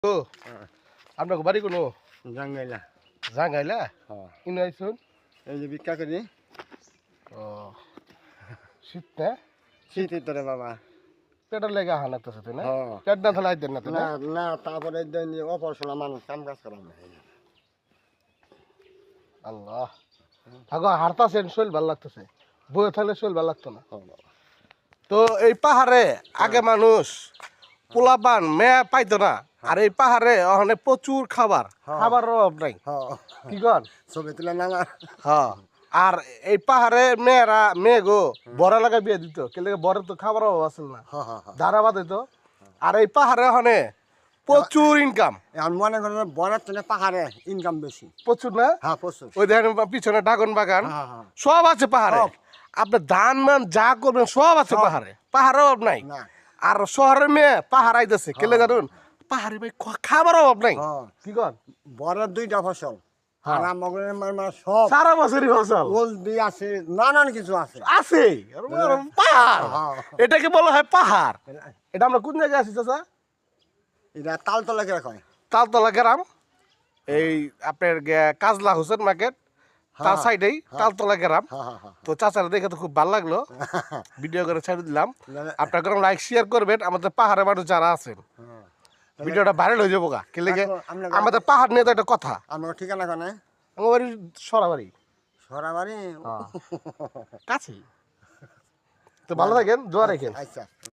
তো আপনার বাড়ি কোনো জাঙ্গাইলা জাঙ্গাইলা হ্যাঁ ইনো আইসুন এই যে ভিক্ষা করি ও শীত না শীতের তোরে বাবা পেটের লেগে হানাতেছে তাই না হ্যাঁ। পেট না থালাই দেন না তাই না না না তারপরে অপারেশন মানুষ কাম কাজ করা আল্লাহ আগো হারতাছেন শরীর ভালো লাগতেছে বয়ে থাকলে শরীর ভালো লাগতো না তো এই পাহাড়ে আগে মানুষ পোলাপান মেয়া পাইতো না আর এই পাহাড়ে ওখানে প্রচুর খাবার খাবারের অভাব নাই কি কর ছবি তুলে নামা হ্যাঁ আর এই পাহাড়ে মেয়েরা মেয়ে গো বড় লাগা বিয়ে দিত কেলে বড় তো খাবার অভাব আছিল না দাঁড়া বাদ হইতো আর এই পাহাড়ে ওখানে প্রচুর ইনকাম এখন মনে করেন বনের থেকে পাহাড়ে ইনকাম বেশি প্রচুর না হ্যাঁ প্রচুর ওই দেখেন পিছনে ড্রাগন বাগান হ্যাঁ, হ্যাঁ। সব আছে পাহাড়ে সব। আপনি ধান মান যা করবেন সব আছে পাহাড়ে পাহাড়ের অভাব নাই না আর শহরের মেয়ে পাহাড় আইতেছে কেলে জানুন পাহাড়ে ভাই খাবার অভাব নাই হ্যাঁ। কি কর বরের দুইটা ফসল আর আমাদের সব সারা বছরই ফসল হলদি আছে নানান কিছু আছে আছে পাহাড় হ্যাঁ। এটাকে বলা হয় পাহাড় এটা আমরা কোন জায়গায় আছি চাচা এটা তালতলা কে কয় তালতলা গ্রাম এই আপনার কাজলা হোসেন মার্কেট তার সাইডেই তালতলা গ্রাম হ্যাঁ তো চাচারা দেখে তো খুব ভালো লাগলো ভিডিও করে ছেড়ে দিলাম আপনার গ্রাম লাইক শেয়ার করবেন আমাদের পাহাড়ে মানুষ যারা আছেন ভিডিওটা ভাইরাল হয়ে যাবো গা কে লেগে আমাদের পাহাড় নিয়ে তো একটা কথা আমার ঠিকানা কানে আমার বাড়ি সরাবাড়ি সরাবাড়ি কাছেই তো ভালো থাকেন দোয়া রেখেন আচ্ছা